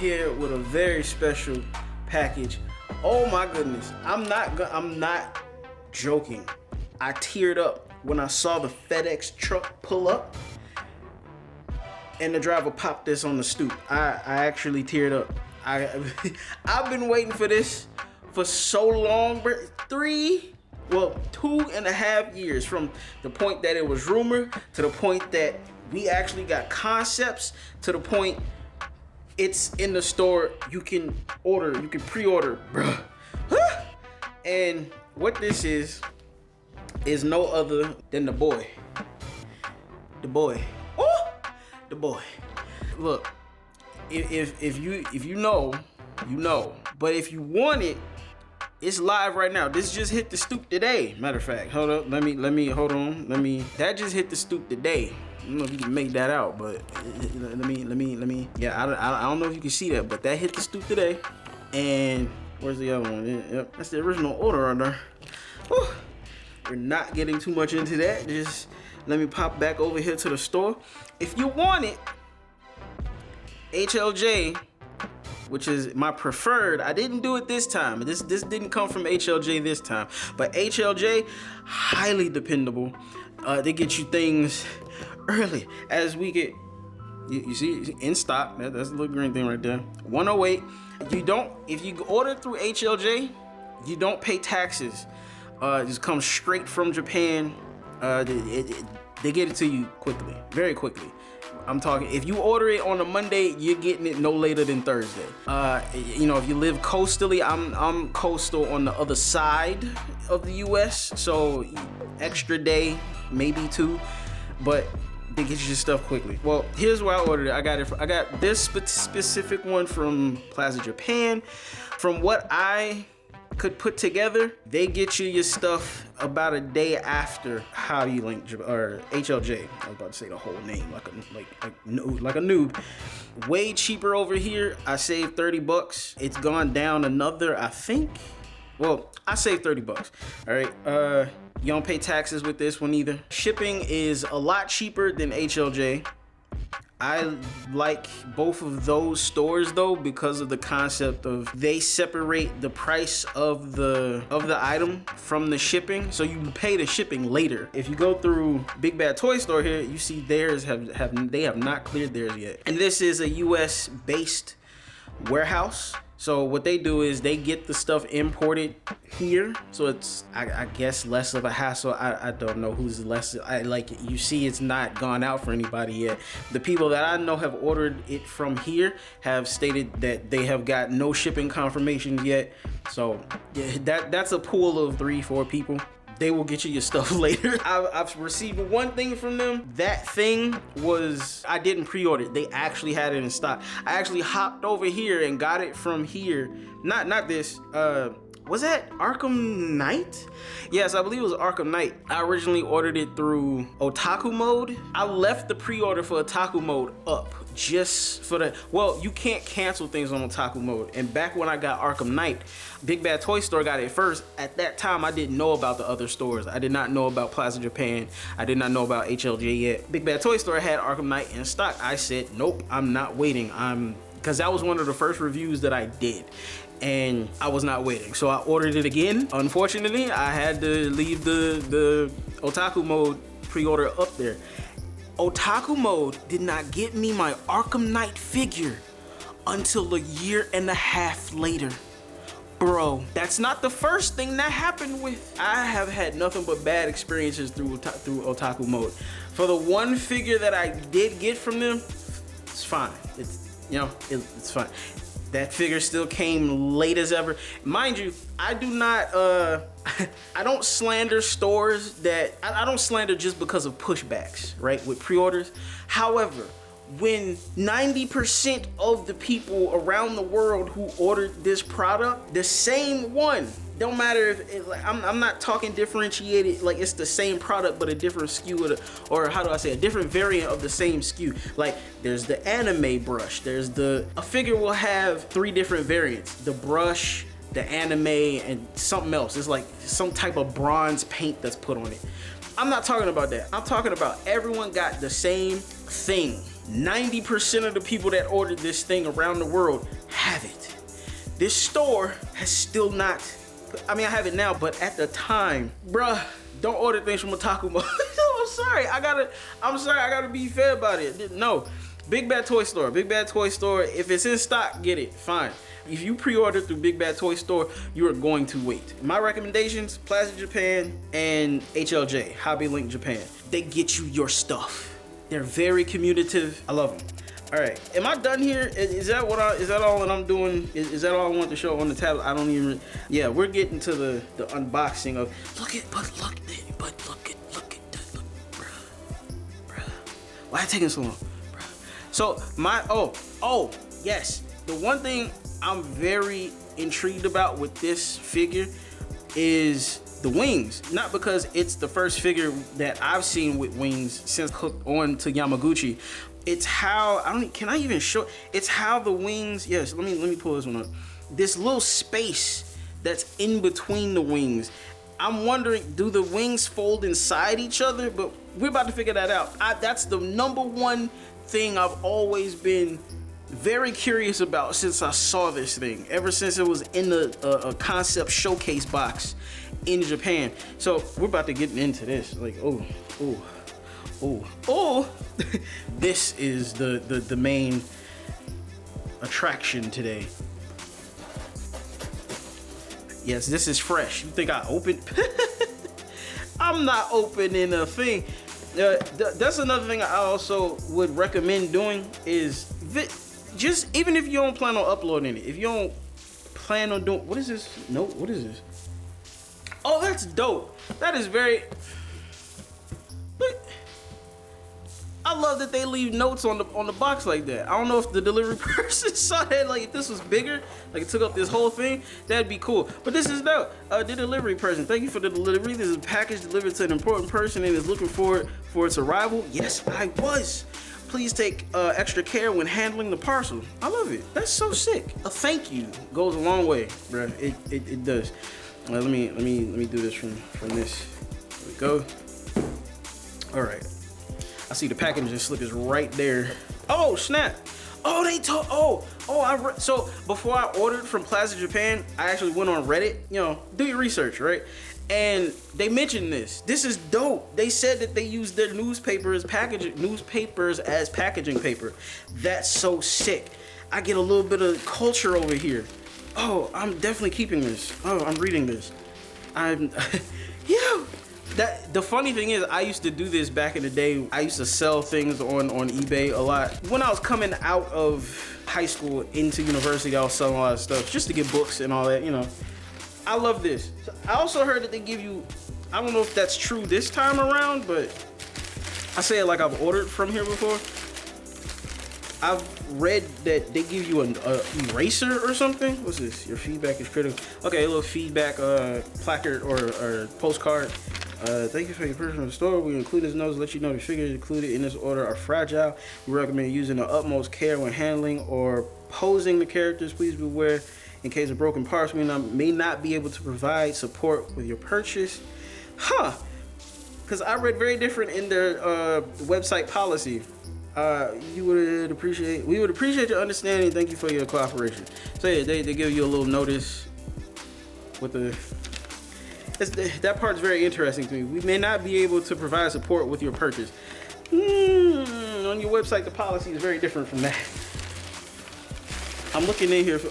here with a very special package. Oh my goodness, I'm not joking. I teared up when I saw the FedEx truck pull up and the driver popped this on the stoop. I actually teared up. I've been waiting for this for so long, bro. 2.5 years from the point that it was rumored to the point that we actually got concepts to the point it's in the store. You can order, you can pre-order, bro. And what this is no other than the boy. The boy. Oh, the boy. Look, if you know, you know. But if you want it, it's live right now. This just hit the stoop today. Matter of fact, hold up. Let me hold on. That just hit the stoop today. I don't know if you can make that out, but let me. Yeah, I don't know if you can see that, but that hit the stoop today. And where's the other one? Yep, that's the original order right there. Whew. We're not getting too much into that. Just let me pop back over here to the store. If you want it, HLJ, which is my preferred. I didn't do it this time. This didn't come from HLJ this time, but HLJ, highly dependable. They get you things early as we get. You see in stock. That's the little green thing right there. 108. If you order through HLJ, you don't pay taxes. It just comes straight from Japan. They get it to you quickly, very quickly. I'm talking, if you order it on a Monday, you're getting it no later than Thursday. You know, if you live coastally, I'm coastal on the other side of the US, so extra day, maybe two, but they get you your stuff quickly. Well, here's where I ordered it. I got this specific one from Plaza Japan. From what I could put together, they get you your stuff about a day after HLJ. I was about to say the whole name like a noob. Way cheaper over here. I saved $30. It's gone down another, I think. Well, I saved $30. All right. You don't pay taxes with this one either. Shipping is a lot cheaper than HLJ. I like both of those stores though because of the concept of they separate the price of the item from the shipping, so you pay the shipping later. If you go through BigBadToyStore here, you see theirs have not cleared theirs yet. And this is a US based warehouse. So what they do is they get the stuff imported here. So it's, I guess, less of a hassle. I don't know who's less. You see it's not gone out for anybody yet. The people that I know have ordered it from here have stated that they have got no shipping confirmation yet. So yeah, that's a pool of 3-4 people. They will get you your stuff later. I've received one thing from them. That thing was, I didn't pre-order it. They actually had it in stock. I actually hopped over here and got it from here. Not this. Was that Arkham Knight? Yes, I believe it was Arkham Knight. I originally ordered it through Otaku Mode. I left the pre-order for Otaku Mode up just for the, well, you can't cancel things on Otaku Mode. And back when I got Arkham Knight, BigBadToyStore got it first. At that time, I didn't know about the other stores. I did not know about Plaza Japan. I did not know about HLJ yet. BigBadToyStore had Arkham Knight in stock. I said, nope, I'm not waiting. Because that was one of the first reviews that I did. And I was not waiting. So I ordered it again. Unfortunately, I had to leave the Otaku Mode pre-order up there. Otaku Mode did not get me my Arkham Knight figure until a year and a half later. Bro, that's not the first thing that happened with. I have had nothing but bad experiences through Otaku Mode. For the one figure that I did get from them, it's fine. It's fine. That figure still came late as ever. Mind you, I do not, I don't slander stores that, I don't slander just because of pushbacks, right, with pre-orders. However, when 90% of the people around the world who ordered this product, the same one, don't matter if I'm not talking differentiated, like it's the same product but a different SKU, or how do I say, a different variant of the same SKU. Like there's the anime brush, a figure will have 3 different variants: the brush, the anime, and something else. It's like some type of bronze paint that's put on it. I'm not talking about that. I'm talking about everyone got the same thing. 90% of the people that ordered this thing around the world have it. This store has still not, I mean, I have it now, but at the time, bruh, don't order things from Otaku Mode. I'm sorry, I gotta be fair about it. No, BigBadToyStore, BigBadToyStore, if it's in stock, get it, fine. If you pre-order through BigBadToyStore, you are going to wait. My recommendations, Plaza Japan and HLJ, Hobby Link Japan. They get you your stuff. They're very communicative. I love them. All right, am I done here? Is that all that I'm doing? Is that all I want to show on the tablet? I don't even, yeah, we're getting to the unboxing of, look at, bruh. Why it taking so long, bruh? So yes, the one thing I'm very intrigued about with this figure is the wings. Not because it's the first figure that I've seen with wings since hooked on to Yamaguchi. It's how, can I even show? It's how the wings, yes, let me pull this one up. This little space that's in between the wings. I'm wondering, do the wings fold inside each other? But we're about to figure that out. That's the number one thing I've always been very curious about since I saw this thing, ever since it was in a concept showcase box in Japan. So we're about to get into this. Like, oh. This is the main attraction today. Yes, this is fresh. You think I opened? I'm not opening a thing. That's another thing I also would recommend doing is just, even if you don't plan on uploading it, if you don't plan on doing, what is this? No, what is this? Oh, that's dope. That is very, I love that they leave notes on the box like that. I don't know if the delivery person saw that, like if this was bigger, like it took up this whole thing, that'd be cool. But this is dope. The delivery person, thank you for the delivery. This is a package delivered to an important person and is looking forward for its arrival. Yes, I was. Please take extra care when handling the parcel. I love it. That's so sick. A thank you goes a long way, bruh. It does. Let me do this from this. There we go. All right. I see the packaging slip is right there. Oh snap! Oh, they told. So before I ordered from Plaza Japan, I actually went on Reddit. You know, do your research, right? And they mentioned this. This is dope. They said that they use their newspapers as packaging paper. That's so sick. I get a little bit of culture over here. Oh, I'm definitely keeping this. Oh, I'm reading this. The funny thing is, I used to do this back in the day. I used to sell things on eBay a lot. When I was coming out of high school into university, I was selling a lot of stuff just to get books and all that, you know. I love this. I also heard that they give you, I don't know if that's true this time around, but I say it like I've ordered from here before. I've read that they give you an eraser or something. What's this? Your feedback is critical. Okay, a little feedback placard or postcard. Thank you for your personal store. We include this note to let you know the figures included in this order are fragile. We recommend using the utmost care when handling or posing the characters. Please be aware in case of broken parts, we may not be able to provide support with your purchase. Huh? Because I read very different in their website policy. We would appreciate your understanding. Thank you for your cooperation. So yeah, they give you a little notice with that part's very interesting to me. We may not be able to provide support with your purchase. On your website, the policy is very different from that. I'm looking in here for,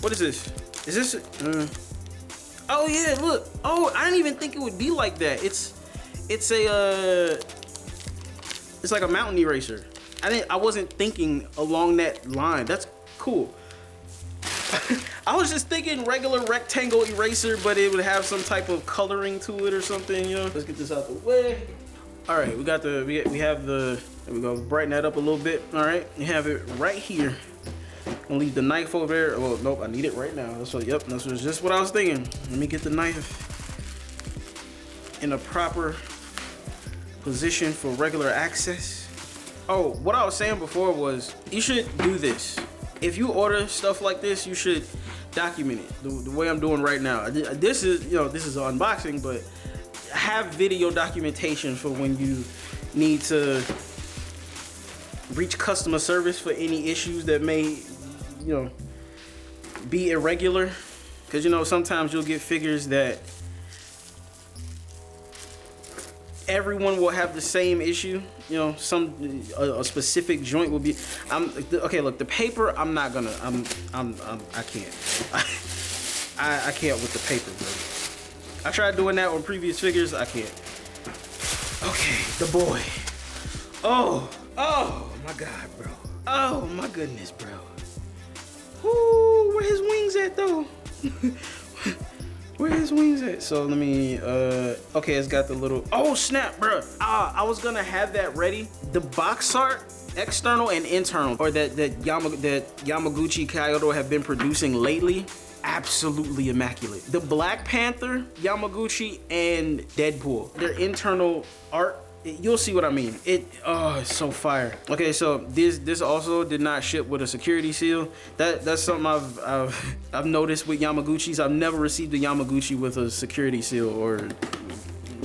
what is this? Is this, oh yeah, look. Oh, I didn't even think it would be like that. It's like a mountain eraser. I wasn't thinking along that line. That's cool. I was just thinking regular rectangle eraser, but it would have some type of coloring to it or something, you know. Let's get this out the way. All right, we have the, there we go, brighten that up a little bit. All right, you have it right here. I'm gonna leave the knife over there. Well, nope, I need it right now. That's just what I was thinking. Let me get the knife in a proper position for regular access. Oh, what I was saying before was you should do this. If you order stuff like this, you should document it the way I'm doing right now. This is an unboxing, but have video documentation for when you need to reach customer service for any issues that may, you know, be irregular. Because, you know, sometimes you'll get figures that everyone will have the same issue. You know, a specific joint will be. Okay. Look, the paper. I'm not gonna. I can't. I can't with the paper, bro. I tried doing that on previous figures. I can't. Okay, the boy. Oh my God, bro. Oh my goodness, bro. Ooh, where his wings at though? Where his wings at? So let me, okay, it's got the little, oh snap, bro. I was gonna have that ready. The box art, external and internal, or that Yamaguchi Keigo have been producing lately, absolutely immaculate. The Black Panther, Yamaguchi, and Deadpool, their internal art, you'll see what I mean. It's so fire. Okay, so this also did not ship with a security seal. That's something I've noticed with Yamaguchi's. I've never received a Yamaguchi with a security seal or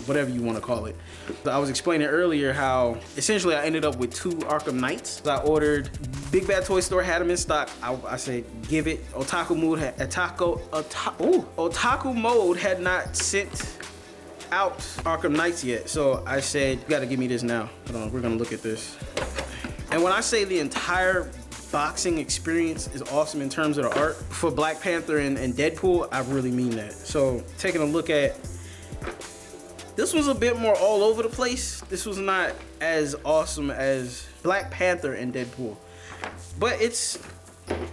whatever you want to call it. So I was explaining earlier how essentially I ended up with 2 Arkham Knights. I ordered, BigBadToyStore had them in stock. I said, give it. Otaku Mode had not sent out Arkham Knights yet, so I said, you gotta give me this now. Hold on, we're gonna look at this. And when I say the entire boxing experience is awesome in terms of the art for Black Panther and Deadpool, I really mean that. So taking a look at, this was a bit more all over the place. This was not as awesome as Black Panther and Deadpool, but it's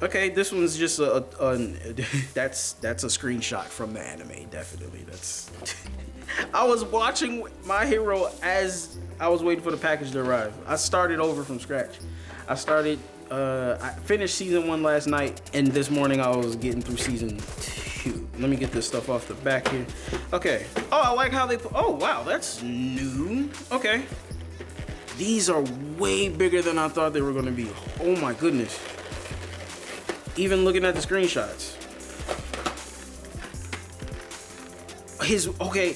okay. This one's just that's a screenshot from the anime, definitely. That's I was watching My Hero as I was waiting for the package to arrive. I started over from scratch. I finished season 1 last night, and this morning I was getting through season 2. Let me get this stuff off the back here. Okay. Oh, I like how they put, oh wow, that's new. Okay. These are way bigger than I thought they were gonna be. Oh my goodness. Even looking at the screenshots. Okay.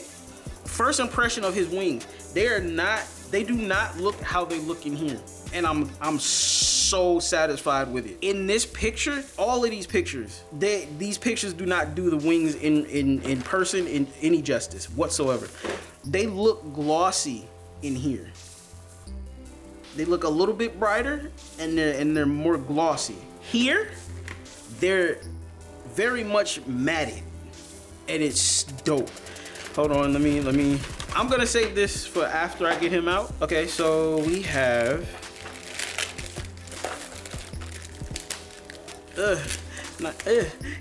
First impression of his wings, they do not look how they look in here, and I'm so satisfied with it. In this picture, all of these pictures, these pictures do not do the wings in person in any justice whatsoever. They look glossy in here. They look a little bit brighter, and they're more glossy. Here, they're very much matted, and it's dope. Hold on, let me. I'm gonna save this for after I get him out. Okay, so we have,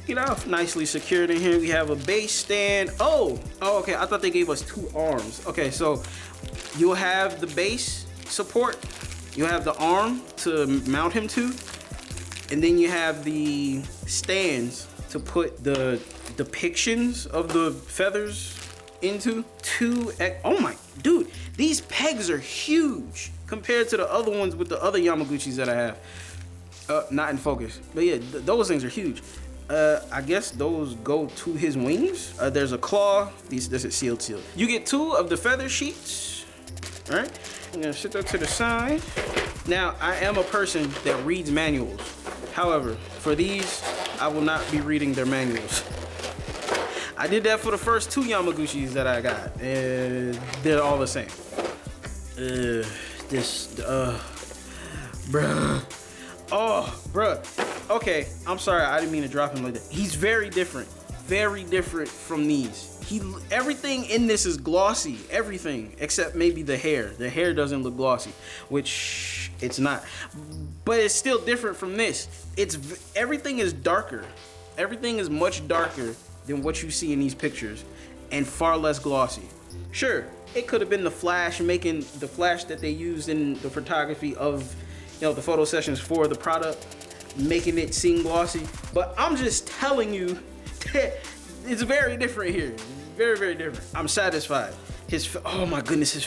get off, nicely secured in here. We have a base stand. Oh, okay, I thought they gave us 2 arms. Okay, so you'll have the base support. You'll have the arm to mount him to, and then you have the stands to put the depictions of the feathers into. Oh my, dude, these pegs are huge compared to the other ones with the other Yamaguchis that I have. Not in focus, but yeah, those things are huge. I guess those go to his wings. There's a claw. This is sealed. You get 2 of the feather sheets. All right, I'm gonna sit that to the side. Now, I am a person that reads manuals. However, for these, I will not be reading their manuals. I did that for the first 2 Yamaguchis that I got, and they're all the same. Bruh. Oh, bruh. Okay, I'm sorry, I didn't mean to drop him like that. He's very different from these. Everything in this is glossy, everything except maybe the hair. The hair doesn't look glossy, which it's not, but it's still different from this. Everything is darker. Everything is much darker than what you see in these pictures, and far less glossy. Sure, it could have been the flash, making the flash that they used in the photography of, you know, the photo sessions for the product, making it seem glossy. But I'm just telling you that it's very different here. Very, very different. I'm satisfied. Oh my goodness, his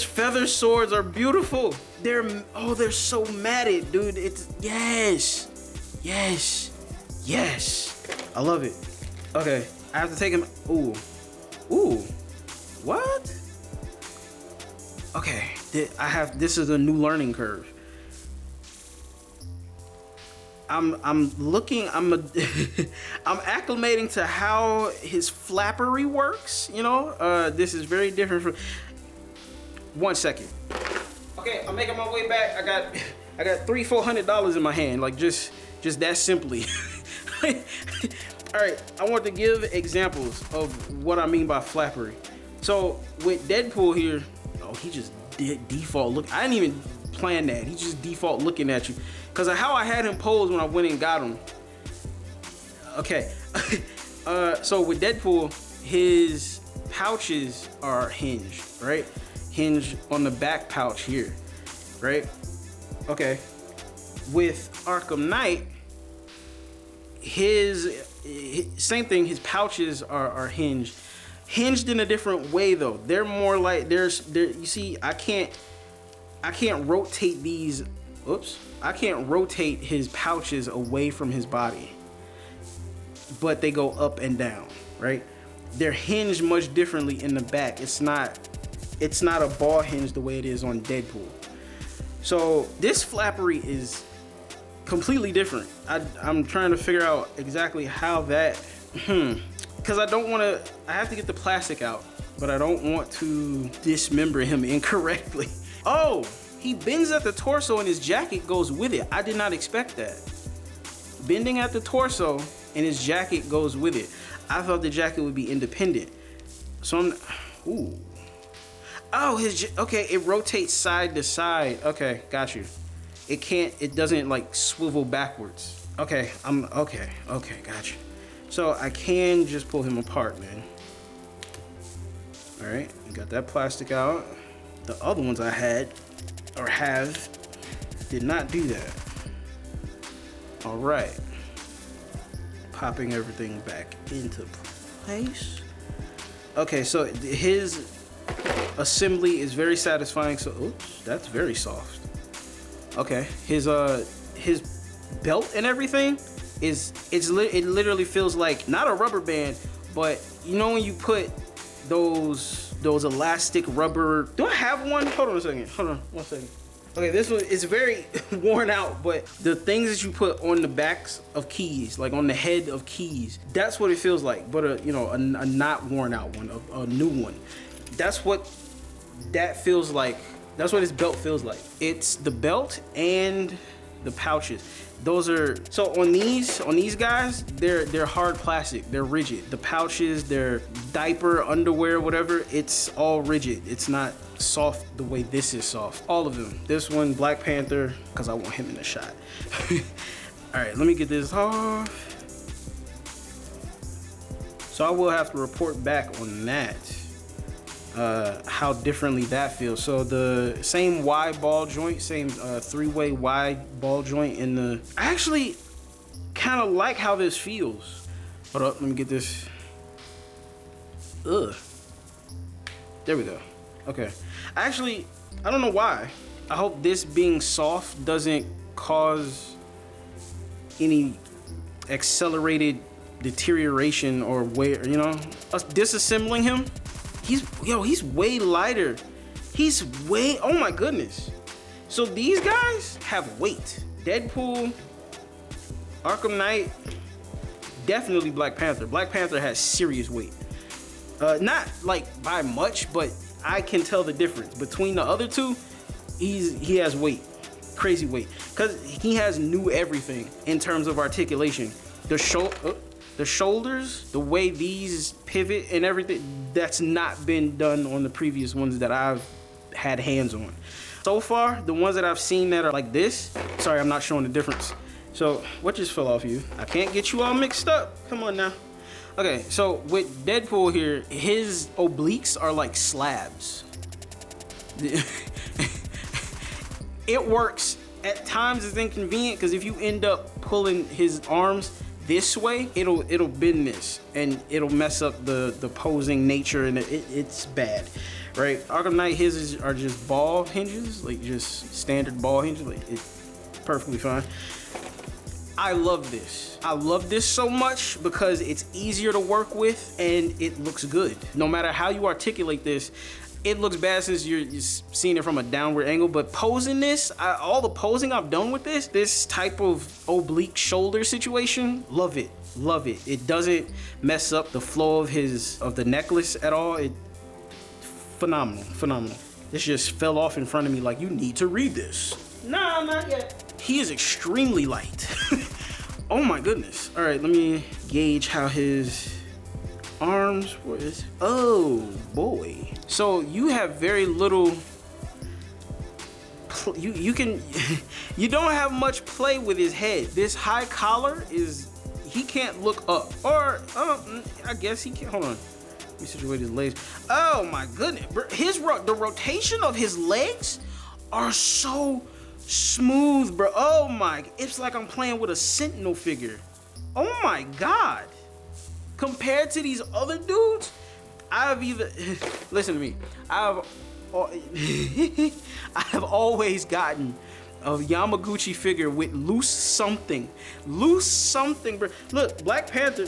feather swords are beautiful. They're so matted, dude. Yes. I love it. Okay, I have to take him. Ooh, what? Okay, this is a new learning curve. I'm looking, I'm acclimating to how his flappery works, you know? This is very different from, 1 second. Okay, I'm making my way back. I got $300-400 in my hand, like just that simply. All right, I want to give examples of what I mean by flappery. So with Deadpool here, oh, he just did default look. I didn't even plan that. He just default looking at you. Cause of how I had him posed when I went and got him. Okay, so with Deadpool, his pouches are hinged, right? Hinged on the back pouch here, right? Okay, with Arkham Knight, his same thing. His pouches are hinged in a different way though. They're more like you see, I can't rotate these. Oops, I can't rotate his pouches away from his body, but they go up and down, right? They're hinged much differently in the back. It's not a ball hinge the way it is on Deadpool. So this flappery is completely different. I'm trying to figure out exactly how that, because I have to get the plastic out, but I don't want to dismember him incorrectly. Oh, he bends at the torso and his jacket goes with it. I did not expect that. Bending at the torso and his jacket goes with it. I thought the jacket would be independent. So ooh. Oh, okay, it rotates side to side. Okay, got you. It doesn't like swivel backwards. Okay, okay, got you. So I can just pull him apart, man. All right, got that plastic out. The other ones I had, or have, did not do that. All right, popping everything back into place. Okay, so his assembly is very satisfying. So, oops, that's very soft. Okay, his belt and everything it literally feels like not a rubber band, but you know when you put those elastic rubber. Do I have one? Hold on a second. Hold on 1 second. Okay, this one is very worn out, but the things that you put on the backs of keys, like on the head of keys, that's what it feels like. But a not worn out one, a new one. That's what that feels like. That's what his belt feels like. It's the belt and the pouches. Those are, so on these guys, they're hard plastic. They're rigid. The pouches, their diaper, underwear, whatever, it's all rigid. It's not soft the way this is soft. All of them. This one, Black Panther, because I want him in the shot. All right, let me get this off. So I will have to report back on that. How differently that feels. So the same Y ball joint, same three-way Y ball joint in the, I actually kind of like how this feels. Hold up, let me get this. Ugh. There we go. Okay. I don't know why. I hope this being soft doesn't cause any accelerated deterioration or way, us disassembling him. He's way lighter. Oh my goodness. So these guys have weight. Deadpool, Arkham Knight, definitely Black Panther. Black Panther has serious weight. Not like by much, but I can tell the difference between the other two. He has weight, crazy weight, because he has new everything in terms of articulation. The shoulders, the way these pivot and everything, that's not been done on the previous ones that I've had hands on. So far, the ones that I've seen that are like this, sorry, I'm not showing the difference. So what just fell off you? I can't get you all mixed up. Come on now. Okay, so with Deadpool here, his obliques are like slabs. It works. At times it's inconvenient because if you end up pulling his arms this way, it'll bend this and it'll mess up the posing nature, and it's bad, right? Arkham Knight, his are just ball hinges, like just standard ball hinges, like it's perfectly fine. I love this. I love this so much because it's easier to work with and it looks good. No matter how you articulate this, it looks bad since you're seeing it from a downward angle, but posing this, all the posing I've done with this type of oblique shoulder situation, love it, love it. It doesn't mess up the flow of the necklace at all. Phenomenal, phenomenal. This just fell off in front of me like, you need to read this. Nah, not yet. He is extremely light. Oh my goodness. All right, let me gauge how his arms was. Oh boy. So you have very little, you don't have much play with his head. This high collar he can't look up. Or, I guess he can, hold on. Let me situate his legs. Oh my goodness. The rotation of his legs are so smooth, bro. Oh my, it's like I'm playing with a Sentinel figure. Oh my God. Compared to these other dudes, listen to me. I have always gotten a Yamaguchi figure with loose something, bro. Look, Black Panther,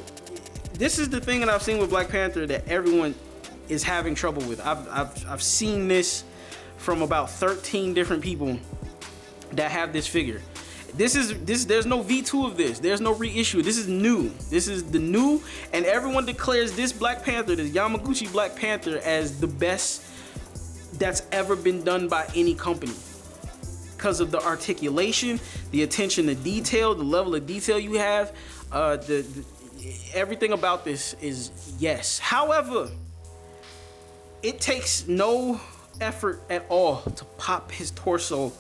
this is the thing that I've seen with Black Panther that everyone is having trouble with. I've seen this from about 13 different people that have this figure. There's no V2 of this. There's no reissue. This is new. This is the new, and everyone declares this Black Panther, this Yamaguchi Black Panther, as the best that's ever been done by any company. Because of the articulation, the attention to detail, the level of detail you have, everything about this is yes. However, it takes no effort at all to pop his torso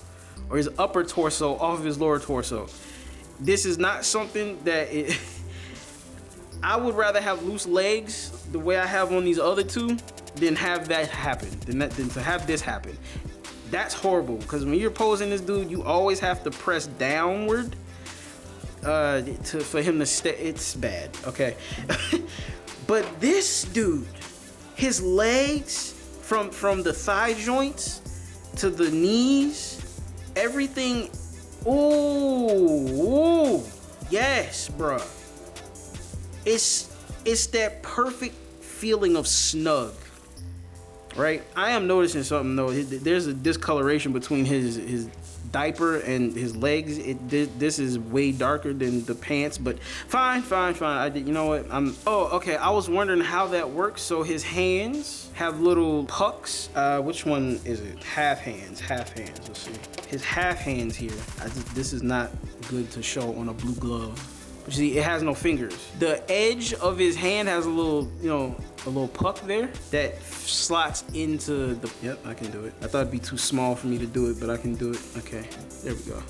or his upper torso off of his lower torso. This is not something that I would rather have loose legs the way I have on these other two than have that happen, than to have this happen. That's horrible, because when you're posing this dude, you always have to press downward for him to stay. It's bad, okay? But this dude, his legs from the thigh joints to the knees, everything, ooh, yes, bruh. It's that perfect feeling of snug, right? I am noticing something though. There's a discoloration between his diaper and his legs. This is way darker than the pants, but fine. You know what? Okay. I was wondering how that works. So his hands have little pucks. Which one is it? Half hands. Let's see. His half hands here. This is not good to show on a blue glove. But you see, it has no fingers. The edge of his hand has a little, a little puck there that slots into the, yep, I can do it. I thought it'd be too small for me to do it, but I can do it. Okay, there we go.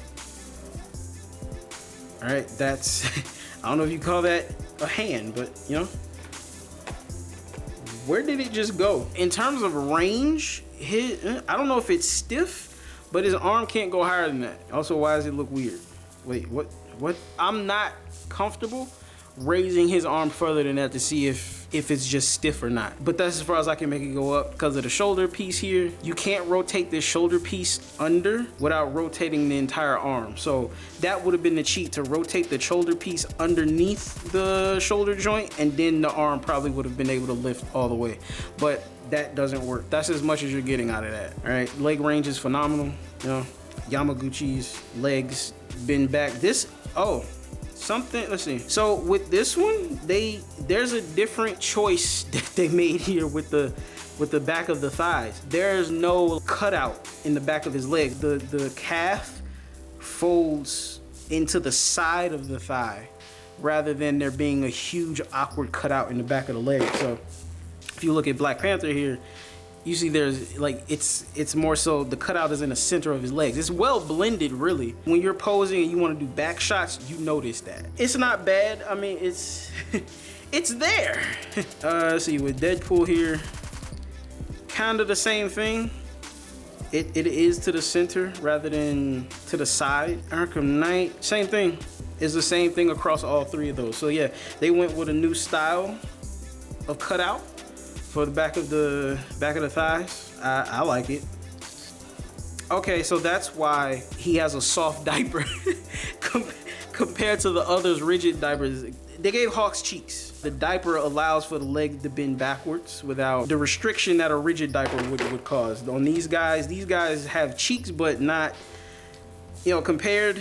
All right, that's, I don't know if you call that a hand, but where did it just go? In terms of range, I don't know if it's stiff, but his arm can't go higher than that. Also, why does it look weird? Wait, what? I'm not comfortable raising his arm further than that to see if it's just stiff or not. But that's as far as I can make it go up because of the shoulder piece here. You can't rotate this shoulder piece under without rotating the entire arm. So that would have been the cheat, to rotate the shoulder piece underneath the shoulder joint, and then the arm probably would have been able to lift all the way. But that doesn't work. That's as much as you're getting out of that. All right, leg range is phenomenal. Yamaguchi's legs been back. Let's see. So with this one, there's a different choice that they made here with the back of the thighs. There's no cutout in the back of his leg. The calf folds into the side of the thigh rather than there being a huge awkward cutout in the back of the leg. So if you look at Black Panther here, you see there's it's more so the cutout is in the center of his legs. It's well blended, really. When you're posing and you want to do back shots, you notice that. It's not bad. I mean, it's it's there. Let's see, with Deadpool here, kind of the same thing. It is to the center rather than to the side. Arkham Knight, same thing. It's the same thing across all three of those. So yeah, they went with a new style of cutout for the back of the thighs. I like it. Okay, so that's why he has a soft diaper compared to the others' rigid diapers. They gave HAWKS cheeks. The diaper allows for the leg to bend backwards without the restriction that a rigid diaper would cause. On these guys have cheeks, but not, you know, compared.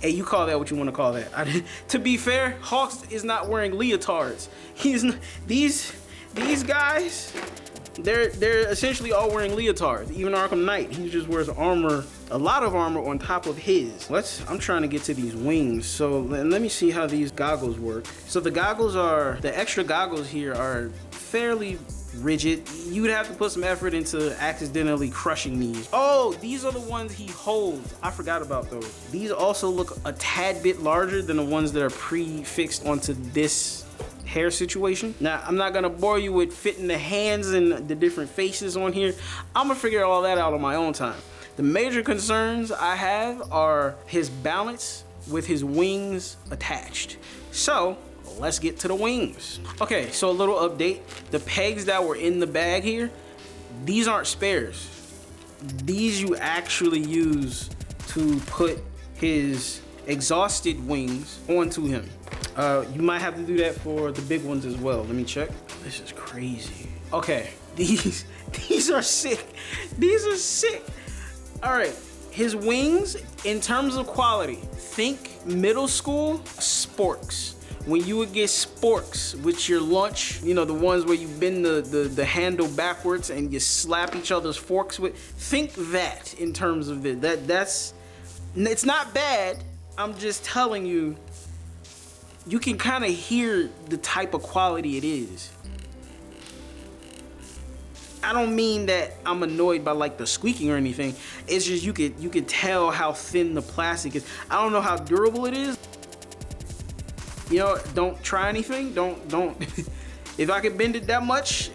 Hey, you call that what you want to call that. To be fair, Hawks is not wearing leotards. These guys, they're essentially all wearing leotards. Even Arkham Knight, he just wears armor, a lot of armor on top of his. I'm trying to get to these wings. So let me see how these goggles work. So the extra goggles here are fairly rigid. You would have to put some effort into accidentally crushing these. Oh, these are the ones he holds. I forgot about those. These also look a tad bit larger than the ones that are prefixed onto this hair situation. Now, I'm not gonna bore you with fitting the hands and the different faces on here. I'm gonna figure all that out on my own time. The major concerns I have are his balance with his wings attached. So, let's get to the wings. Okay, so a little update. The pegs that were in the bag here, these aren't spares. These you actually use to put his exhausted wings onto him. You might have to do that for the big ones as well. Let me check. This is crazy. Okay, these are sick. These are sick. All right, his wings, in terms of quality, think middle school sporks. When you would get sporks with your lunch, you know, the ones where you bend the handle backwards and you slap each other's forks with, think that in terms of it. It's not bad. I'm just telling you, you can kind of hear the type of quality it is. I don't mean that I'm annoyed by like the squeaking or anything. It's just you could tell how thin the plastic is. I don't know how durable it is. You know, don't try anything. Don't. If I could bend it that much,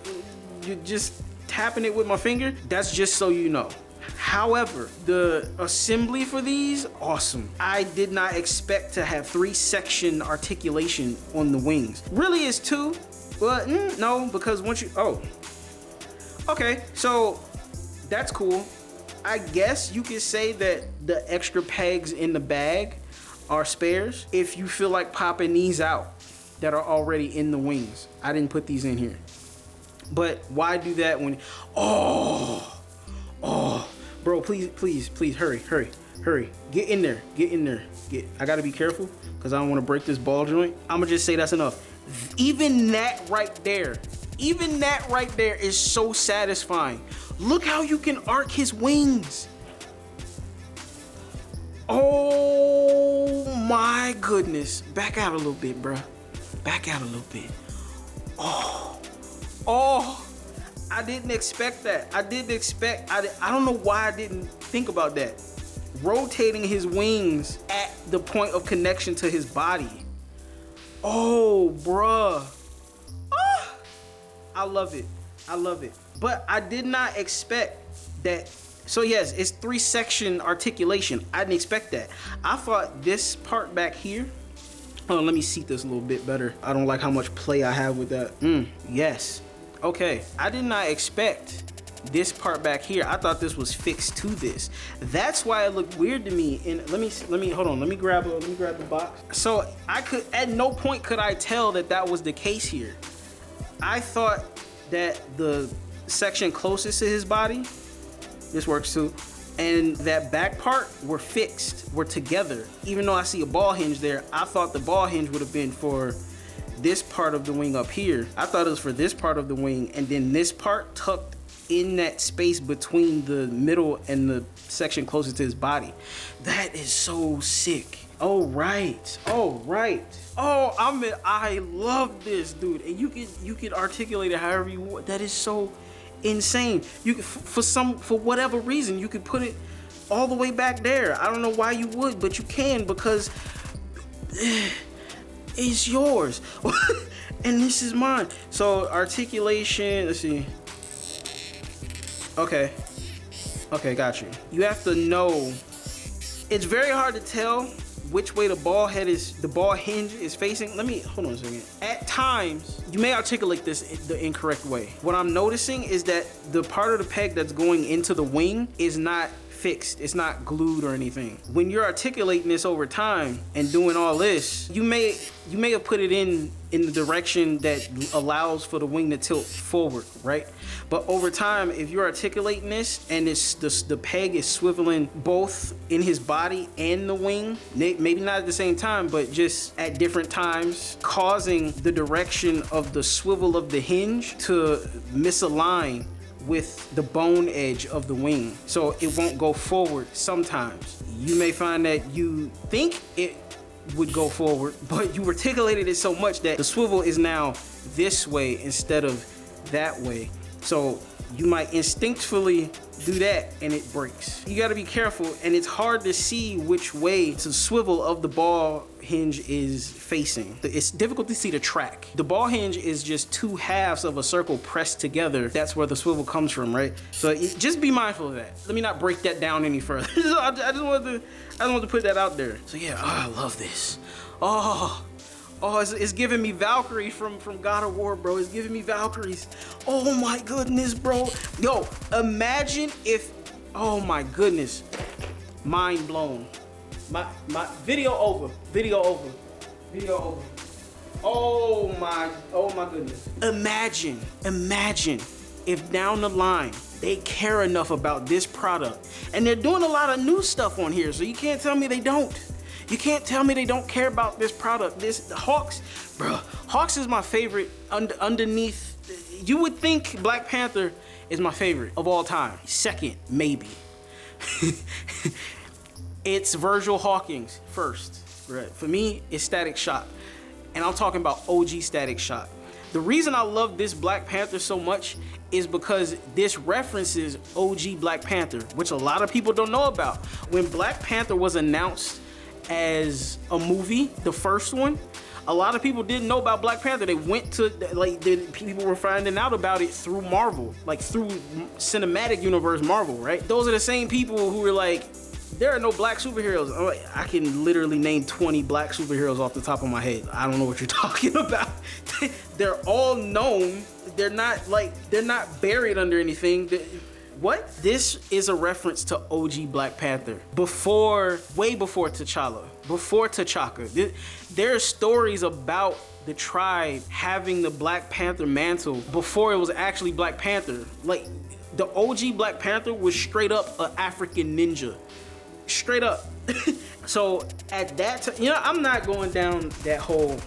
you just tapping it with my finger. That's just so you know. However, the assembly for these, awesome. I did not expect to have 3-section articulation on the wings. Really is 2, but no, because once you, okay, so that's cool. I guess you could say that the extra pegs in the bag are spares if you feel like popping these out that are already in the wings. I didn't put these in here. But why do that when, bro, please, hurry. Get in there. I gotta be careful because I don't want to break this ball joint. I'm gonna just say that's enough. Even that right there is so satisfying. Look how you can arc his wings. Oh my goodness. Back out a little bit, bruh. Back out a little bit. Oh, I didn't expect that. I don't know why I didn't think about that. Rotating his wings at the point of connection to his body. Oh, bruh. I love it. But I did not expect that. So yes, it's 3-section articulation. I didn't expect that. I thought this part back here, let me seat this a little bit better. I don't like how much play I have with that. Yes. Okay, I did not expect this part back here. I thought this was fixed to this. That's why it looked weird to me. And let me hold on. Let me grab the box. So at no point could I tell that was the case here. I thought that the section closest to his body, this works too, and that back part were together. Even though I see a ball hinge there, I thought the ball hinge would have been for this part of the wing up here. I thought it was for this part of the wing, and then this part tucked in that space between the middle and the section closest to his body. That is so sick. Oh right. Oh, I love this, dude. And you could articulate it however you want. That is so insane. You could, for whatever reason, you could put it all the way back there. I don't know why you would, but you can, because it's yours. And this is mine. So articulation, let's see. Okay, got you. You have to know, it's very hard to tell which way the ball hinge is facing. Hold on a second. At times, you may articulate this the incorrect way. What I'm noticing is that the part of the peg that's going into the wing is not fixed. It's not glued or anything. When you're articulating this over time and doing all this, you may have put it in the direction that allows for the wing to tilt forward, right? But over time, if you're articulating this and the peg is swiveling both in his body and the wing, maybe not at the same time, but just at different times, causing the direction of the swivel of the hinge to misalign with the bone edge of the wing, so it won't go forward. Sometimes you may find that you think it would go forward, but you articulated it so much that the swivel is now this way instead of that way. So you might instinctively do that and it breaks. You gotta be careful, and it's hard to see which way the swivel of the ball hinge is facing. It's difficult to see the track. The ball hinge is just two halves of a circle pressed together. That's where the swivel comes from, right? So just be mindful of that. Let me not break that down any further. I just wanted to put that out there. So yeah, I love this. It's giving me Valkyrie from God of War, bro. It's giving me Valkyries. Oh my goodness, bro. Yo, imagine if, oh my goodness. Mind blown. My video over. Oh my goodness. Imagine if down the line they care enough about this product. And they're doing a lot of new stuff on here, so you can't tell me they don't. You can't tell me they don't care about this product. This HAWKS, bro. HAWKS is my favorite. Underneath, you would think Black Panther is my favorite of all time. Second, maybe. It's Virgil Hawkins first. Right. For me, it's Static Shock, and I'm talking about OG Static Shock. The reason I love this Black Panther so much is because this references OG Black Panther, which a lot of people don't know about. When Black Panther was announced as a movie, the first one, a lot of people didn't know about Black Panther. They went to, people were finding out about it through Marvel, like through cinematic universe Marvel, right? Those are the same people who were like, there are no black superheroes. I'm like, I can literally name 20 black superheroes off the top of my head. I don't know what you're talking about. They're all known. They're not buried under anything. What? This is a reference to OG Black Panther. Way before T'Challa, before T'Chaka. There are stories about the tribe having the Black Panther mantle before it was actually Black Panther. Like, the OG Black Panther was straight up an African ninja. Straight up. So at that time, I'm not going down that whole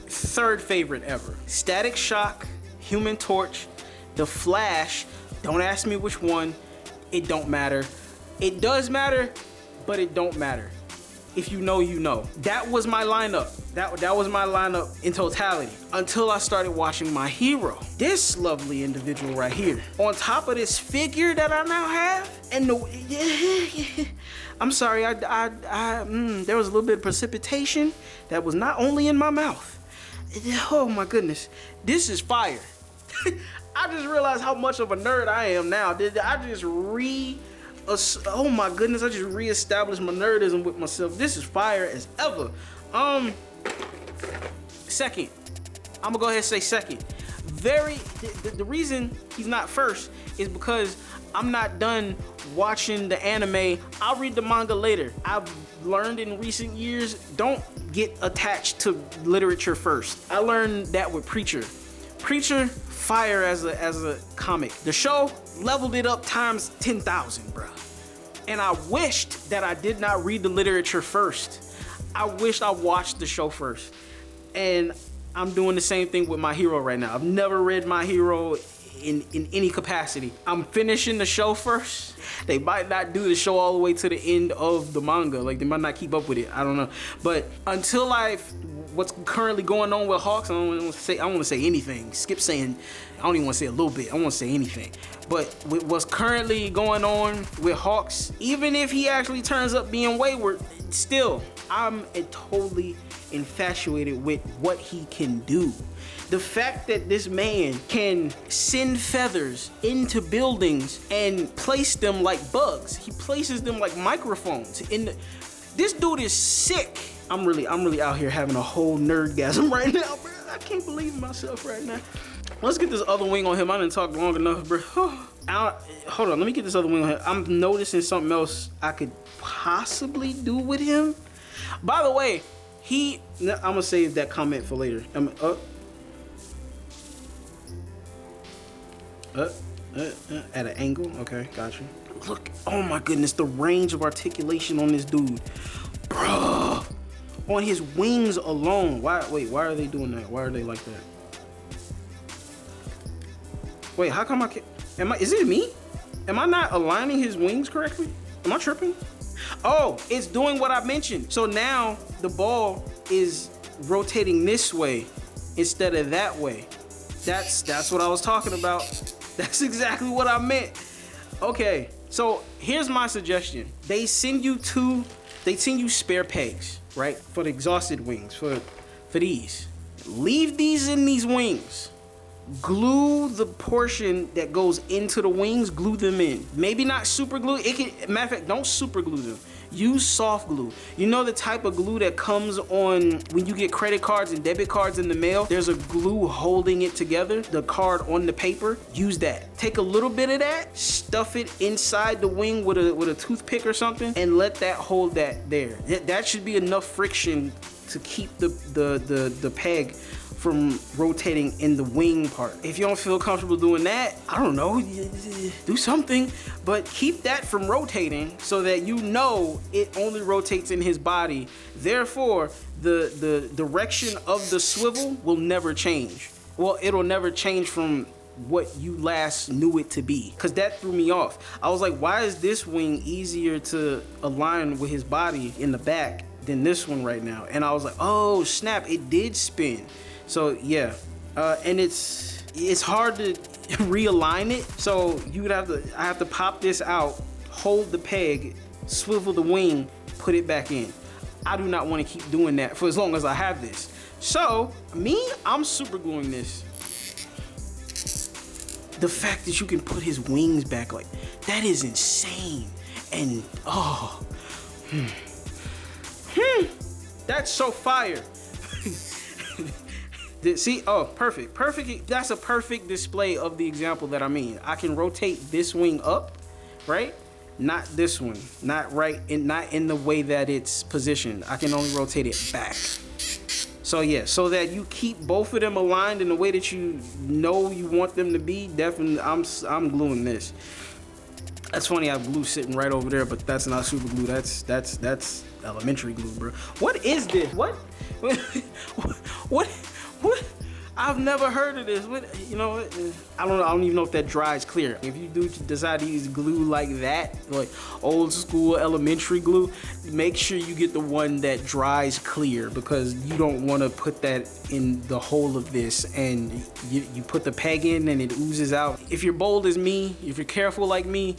third favorite ever. Static Shock, Human Torch, The Flash. Don't ask me which one. It don't matter. It does matter, but it don't matter. If you know, you know. That was my lineup. That was my lineup in totality until I started watching My Hero. This lovely individual right here. On top of this figure that I now have, and I'm sorry, there was a little bit of precipitation that was not only in my mouth. Oh my goodness, this is fire. I just realized how much of a nerd I am now. Oh my goodness, I just reestablished my nerdism with myself. This is fire as ever. Second, I'm gonna go ahead and say second. The reason he's not first is because I'm not done watching the anime. I'll read the manga later. I've learned in recent years, don't get attached to literature first. I learned that with Preacher. Preacher, fire as a comic. The show leveled it up times 10,000, bro. And I wished that I did not read the literature first. I wished I watched the show first. And I'm doing the same thing with My Hero right now. I've never read My Hero in any capacity. I'm finishing the show first. They might not do the show all the way to the end of the manga. Like, they might not keep up with it. I don't know. But until what's currently going on with HAWKS, I don't want to say anything. Skip saying, I don't even want to say a little bit. I want to say anything. But with what's currently going on with HAWKS, even if he actually turns up being wayward, still, I'm totally infatuated with what he can do. The fact that this man can send feathers into buildings and place them like bugs. He places them like microphones. This dude is sick. I'm really out here having a whole nerdgasm right now, bro. I can't believe myself right now. Let's get this other wing on him. I didn't talk long enough, bro. Hold on, let me get this other wing on here. I'm noticing something else I could possibly do with him. By the way, I'm gonna save that comment for later. At an angle. Okay, got you. Look, oh my goodness, the range of articulation on this dude, bruh. On his wings alone. Why are they doing that? Why are they like that? Wait, how come is it me? Am I not aligning his wings correctly? Am I tripping? Oh, it's doing what I mentioned. So now the ball is rotating this way instead of that way. That's what I was talking about. That's exactly what I meant. Okay, so here's my suggestion. They send you spare pegs, right? For the exhausted wings, for these. Leave these in these wings. Glue the portion that goes into the wings, glue them in. Maybe not super glue. Matter of fact, don't super glue them. Use soft glue. You know the type of glue that comes on when you get credit cards and debit cards in the mail? There's a glue holding it together, the card on the paper. Use that. Take a little bit of that, stuff it inside the wing with a toothpick or something, and let that hold that there. That should be enough friction to keep the peg from rotating in the wing part. If you don't feel comfortable doing that, I don't know, do something, but keep that from rotating so that you know it only rotates in his body. Therefore, the direction of the swivel will never change. Well, it'll never change from what you last knew it to be, because that threw me off. I was like, why is this wing easier to align with his body in the back than this one right now? And I was like, oh snap, it did spin. So yeah, and it's hard to realign it. So I have to pop this out, hold the peg, swivel the wing, put it back in. I do not want to keep doing that for as long as I have this. So I'm super gluing this. The fact that you can put his wings back, like, that is insane. And that's so fire. See, perfect. That's a perfect display of the example that I mean. I can rotate this wing up, right? Not this one, not in the way that it's positioned. I can only rotate it back. So yeah, so that you keep both of them aligned in the way that you know you want them to be. Definitely, I'm gluing this. That's funny, I have glue sitting right over there, but that's not super glue. That's elementary glue, bro. What is this? What? I've never heard of this. I don't even know if that dries clear. If you do decide to use glue like that, like old school elementary glue, make sure you get the one that dries clear, because you don't want to put that in the hole of this and you put the peg in and it oozes out. If you're bold as me, if you're careful like me,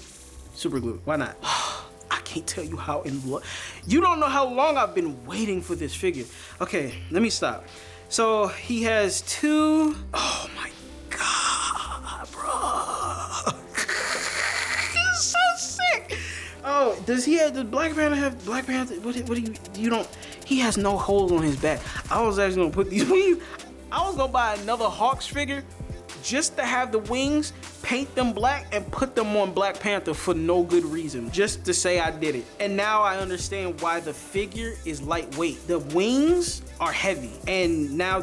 super glue. Why not? I can't tell you how you don't know how long I've been waiting for this figure. Okay, let me stop. So he has two. Oh my god, bro! He's so sick. Oh, does Black Panther have Black Panther? What do you don't? He has no holes on his back. I was actually gonna put these wings. I was gonna buy another HAWKS figure just to have the wings, paint them black, and put them on Black Panther for no good reason, just to say I did it. And now I understand why the figure is lightweight. The wings are heavy, and now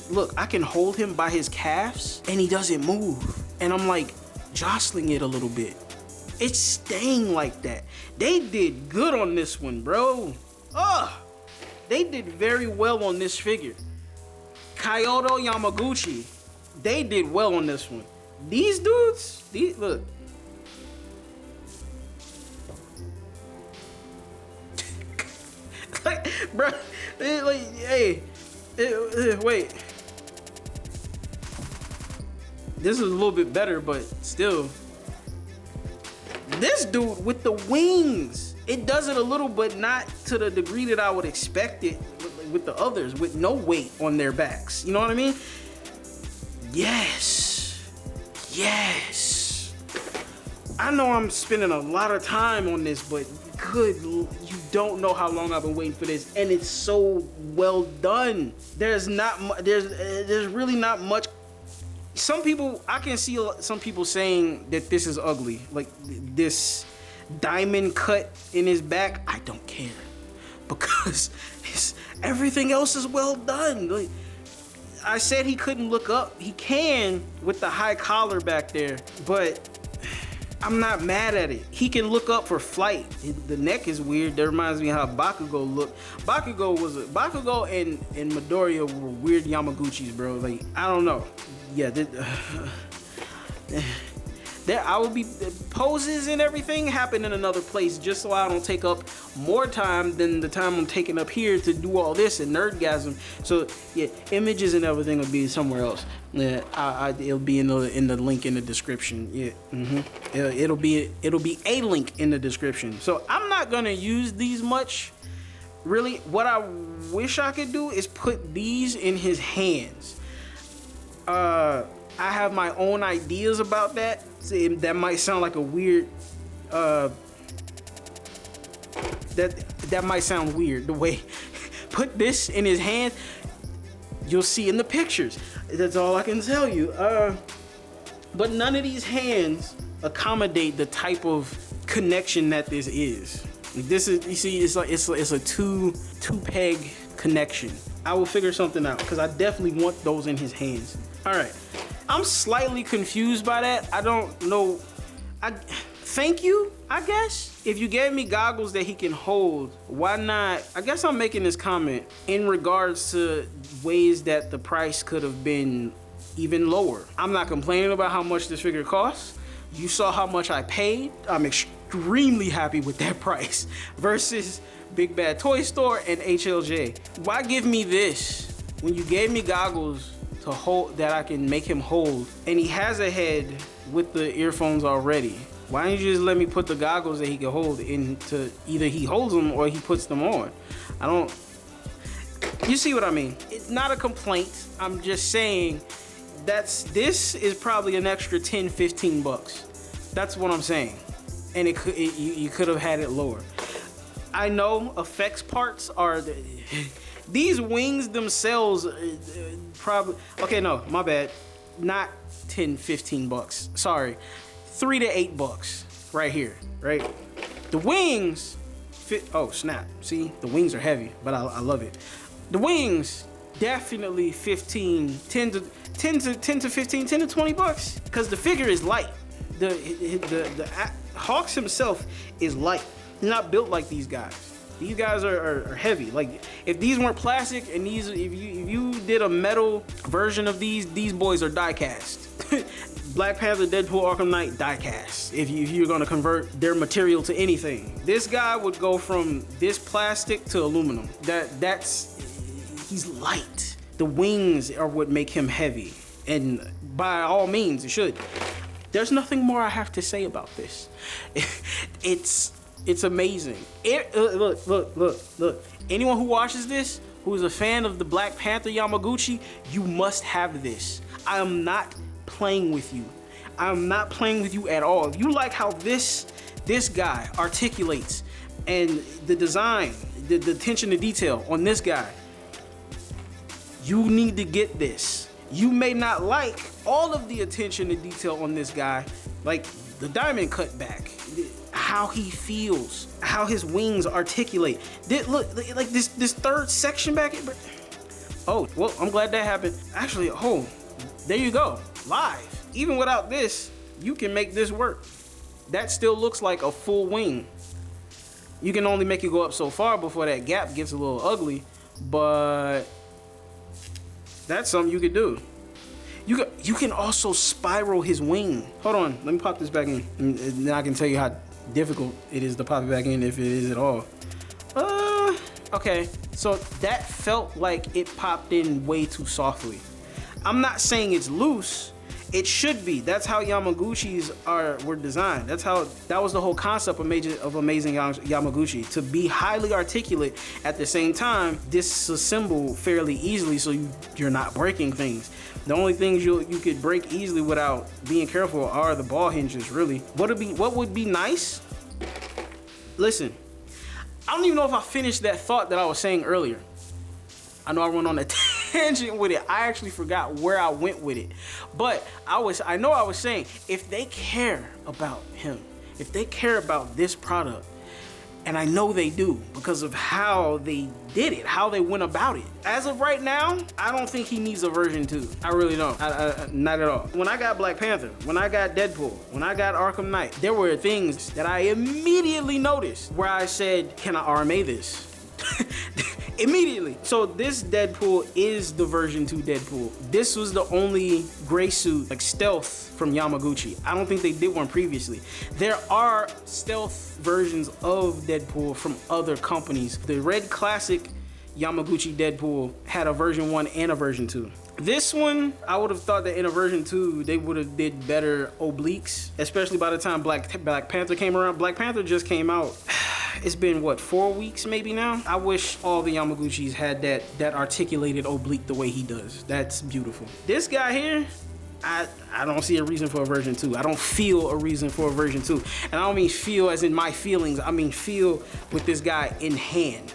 look, I can hold him by his calves and he doesn't move, and I'm like jostling it a little bit. It's staying like that. They did good on this one, bro. They did very well on this figure. Keigo, Yamaguchi, they did well on this one. These dudes, look. Like, bro, hey, wait. This is a little bit better, but still. This dude with the wings, it does it a little, but not to the degree that I would expect it with the others, with no weight on their backs. You know what I mean? Yes. I know I'm spending a lot of time on this, but you don't know how long I've been waiting for this, and it's so well done. There's really not much some people, I can see some people saying that this is ugly. Like this diamond cut in his back, I don't care. Because everything else is well done. Like, I said he couldn't look up. He can with the high collar back there, but I'm not mad at it. He can look up for flight. The neck is weird. That reminds me of how Bakugo looked. Bakugo and Midoriya were weird Yamaguchis, bro. Like, I don't know. Yeah, I will be poses and everything happen in another place, just so I don't take up more time than the time I'm taking up here to do all this and nerdgasm. So yeah, images and everything will be somewhere else. Yeah, it'll be in the link in the description. Yeah, it'll be a link in the description. So I'm not gonna use these much. Really, what I wish I could do is put these in his hands. I have my own ideas about that. See, that might sound like a weird, that might sound weird, the way, put this in his hand, you'll see in the pictures. That's all I can tell you. But none of these hands accommodate the type of connection that this is. This is, you see, it's a two peg connection. I will figure something out, because I definitely want those in his hands. All right. I'm slightly confused by that. I don't know. Thank you, I guess. If you gave me goggles that he can hold, why not? I guess I'm making this comment in regards to ways that the price could have been even lower. I'm not complaining about how much this figure costs. You saw how much I paid. I'm extremely happy with that price versus Big Bad Toy Store and HLJ. Why give me this when you gave me goggles to hold that I can make him hold, and he has a head with the earphones already? Why don't you just let me put the goggles that he can hold into, either he holds them or he puts them on? You see what I mean? It's not a complaint. I'm just saying this is probably an extra 10, 15 bucks. That's what I'm saying. And you could have had it lower. I know effects parts are these wings themselves probably, okay, no, my bad. Not 10, 15 bucks. Sorry. 3 to 8 bucks right here, right? The wings oh snap. See, the wings are heavy, but I love it. The wings definitely 10 to 15, 10 to 20 bucks, because the figure is light. The HAWKS himself is light. He's not built like these guys. These guys are heavy. Like, if these weren't plastic and if you did a metal version of these boys are die cast. Black Panther, Deadpool, Arkham Knight, die cast. If you're gonna convert their material to anything, this guy would go from this plastic to aluminum. He's light. The wings are what make him heavy, and by all means, it should. There's nothing more I have to say about this. It's amazing. Look. Anyone who watches this, who is a fan of the Black Panther Yamaguchi, you must have this. I am not playing with you. I am not playing with you at all. If you like how this guy articulates and the design, the attention to detail on this guy, you need to get this. You may not like all of the attention to detail on this guy, like the diamond cut back, how he feels, how his wings articulate. Look, like this third section back here. Oh, well, I'm glad that happened. Actually, oh, there you go, live. Even without this, you can make this work. That still looks like a full wing. You can only make it go up so far before that gap gets a little ugly, but that's something you could do. You can also spiral his wing. Hold on, let me pop this back in, and then I can tell you how difficult it is to pop it back in, if it is at all. Okay, so that felt like it popped in way too softly. I'm not saying it's loose. It should be. That's how Yamaguchis were designed. That was the whole concept of Amazing Yamaguchi, to be highly articulate at the same time disassemble fairly easily, so you're not breaking things. The only things you could break easily without being careful are the ball hinges, really. What would be nice? Listen, I don't even know if I finished that thought that I was saying earlier. I know I went on a tangent with it. I actually forgot where I went with it. But I know I was saying, if they care about him, if they care about this product, and I know they do because of how they did it, how they went about it. As of right now, I don't think he needs a version 2. I really don't. Not at all. When I got Black Panther, when I got Deadpool, when I got Arkham Knight, there were things that I immediately noticed where I said, can I RMA this? Immediately. So this Deadpool is the version 2 Deadpool. This was the only gray suit, like stealth, from Yamaguchi. I don't think they did one previously. There are stealth versions of Deadpool from other companies. The red classic Yamaguchi Deadpool had a version 1 and a version 2. This one, I would have thought that in a version 2, they would have did better obliques, especially by the time Black Panther came around. Black Panther just came out. It's been, what, 4 weeks maybe now? I wish all the Yamaguchis had that articulated oblique the way he does. That's beautiful. This guy here, I don't see a reason for a version 2. I don't feel a reason for a version 2. And I don't mean feel as in my feelings. I mean feel with this guy in hand.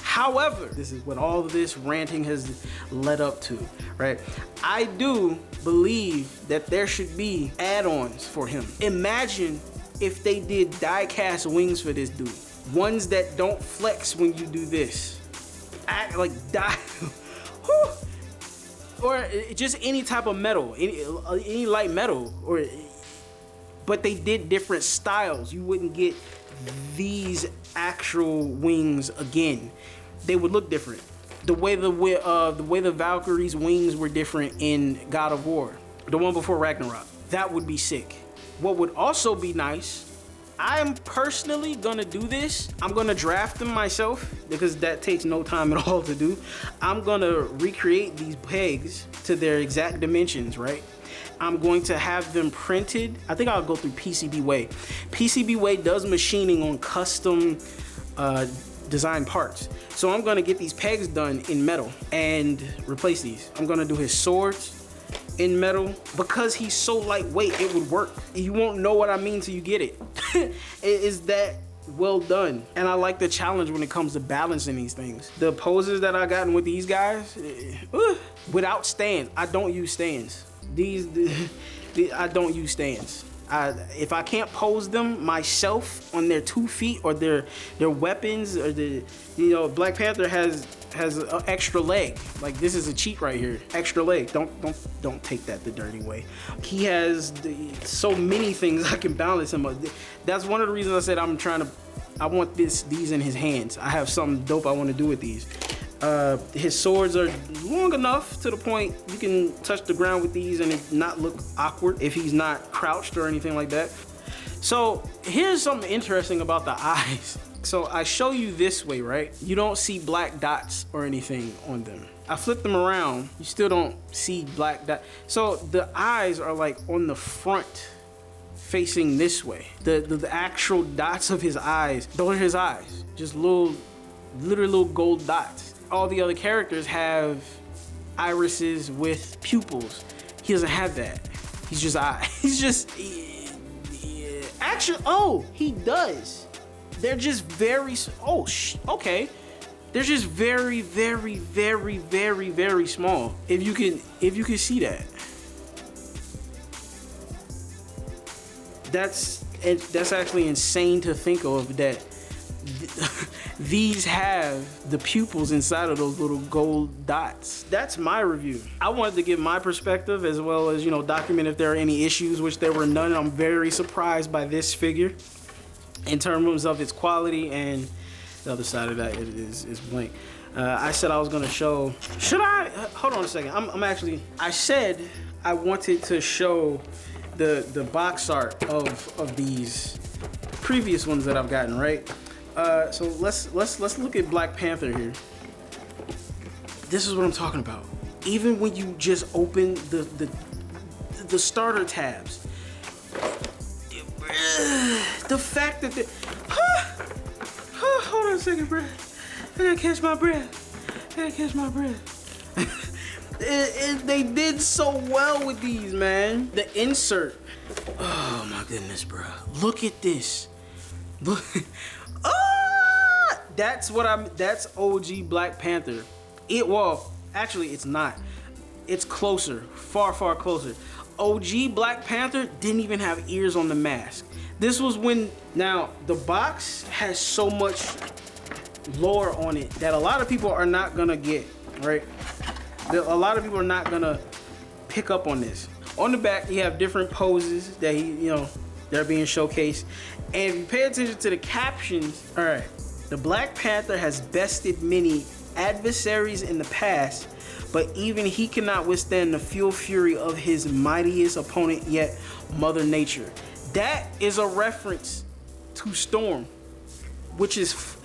However, this is what all of this ranting has led up to, right? I do believe that there should be add-ons for him. Imagine if they did die-cast wings for this dude. Ones that don't flex when you do this. Act like die. Or just any type of metal, any light metal, but they did different styles. You wouldn't get these actual wings again. They would look different. The way the Valkyrie's wings were different in God of War, the one before Ragnarok. That would be sick. What would also be nice, I'm personally gonna do this. I'm gonna draft them myself because that takes no time at all to do. I'm gonna recreate these pegs to their exact dimensions, right? I'm going to have them printed. I think I'll go through PCBWay. PCBWay does machining on custom design parts. So I'm gonna get these pegs done in metal and replace these. I'm gonna do his swords in metal. Because he's so lightweight, it would work. You won't know what I mean till you get it. It is that well done. And I like the challenge when it comes to balancing these things. The poses that I gotten with these guys, without stands. I don't use stands. I don't use stands. If I can't pose them myself on their 2 feet or their weapons, or Black Panther has an extra leg. Like, this is a cheat right here. Extra leg. Don't take that the dirty way. He has so many things I can balance him up. That's one of the reasons I said I want these in his hands. I have something dope I want to do with these. His swords are long enough to the point you can touch the ground with these and it not look awkward if he's not crouched or anything like that. So here's something interesting about the eyes. So I show you this way, right? You don't see black dots or anything on them. I flip them around, you still don't see black dots. So the eyes are like on the front facing this way. The actual dots of his eyes, those are his eyes. Just literally little gold dots. All the other characters have irises with pupils. He doesn't have that. He's just eye. He's just, actually, oh, he does. They're just very, okay. They're just very, very, very, very, very small. If you can see that. That's actually insane to think of, that these have the pupils inside of those little gold dots. That's my review. I wanted to give my perspective as well as, document if there are any issues, which there were none. I'm very surprised by this figure in terms of its quality, and the other side of that is blank. I said I was gonna show, hold on a second. I said I wanted to show the box art of these previous ones that I've gotten, right? So let's look at Black Panther here. This is what I'm talking about. Even when you just open the starter tabs, the fact that hold on a second, bro. I gotta catch my breath. They did so well with these, man. The insert. Oh my goodness, bro. Look at this. Look. That's OG Black Panther. Actually, it's not. It's closer, far, far closer. OG Black Panther didn't even have ears on the mask. This was when, now the box has so much lore on it that a lot of people are not gonna get, right? A lot of people are not gonna pick up on this. On the back, you have different poses that they're being showcased. And if you pay attention to the captions, all right, the Black Panther has bested many adversaries in the past, but even he cannot withstand the fury of his mightiest opponent yet, Mother Nature. That is a reference to Storm, which is,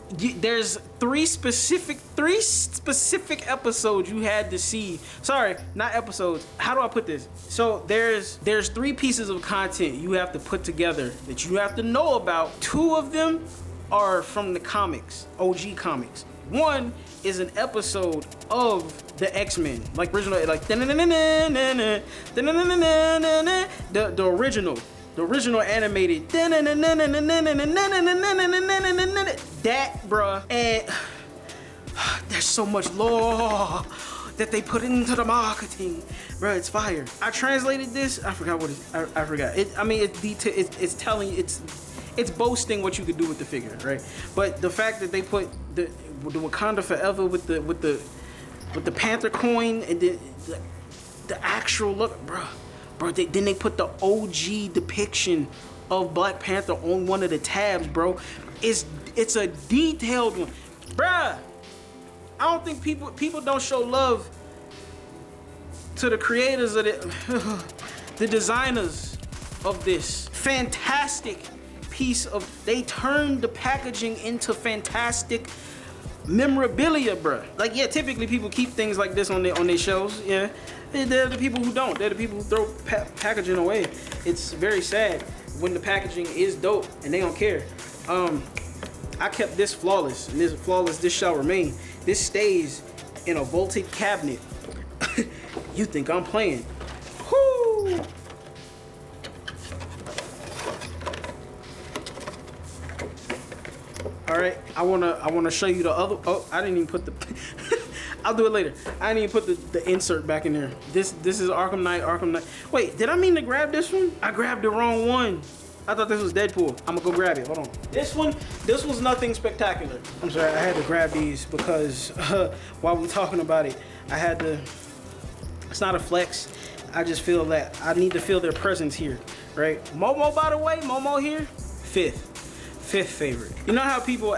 there's three specific episodes you had to see. Sorry, not episodes. How do I put this? So there's 3 pieces of content you have to put together that you have to know about. 2 of them are from the comics, OG comics. 1 is an episode of the X-Men, like original, like the original animated that, bruh. And there's so much lore that they put into the marketing, bruh. It's fire. I translated this. I forgot what it's. I forgot. I mean, it's telling. It's boasting what you could do with the figure, right? But the fact that they put the Wakanda Forever with the Panther coin and the actual look, bruh. Bro, then they put the OG depiction of Black Panther on one of the tabs, bro. It's a detailed one, bruh. I don't think people don't show love to the creators of the designers of this fantastic piece of. They turned the packaging into fantastic memorabilia, bruh. Like, yeah, typically people keep things like this on their shows, yeah. They're the people who don't. They're the people who throw packaging away. It's very sad when the packaging is dope and they don't care. I kept this flawless, and this shall remain. This stays in a vaulted cabinet. You think I'm playing? Whoo! All right, I wanna show you the other. Oh, I didn't even put the. I'll do it later. I didn't even put the insert back in there. This is Arkham Knight. Wait, did I mean to grab this one? I grabbed the wrong one. I thought this was Deadpool. I'm gonna go grab it. Hold on. This was nothing spectacular. I'm sorry, I had to grab these because while we're talking about it, I had to. It's not a flex. I just feel that I need to feel their presence here, right? Momo, by the way, Momo here, fifth favorite. You know how people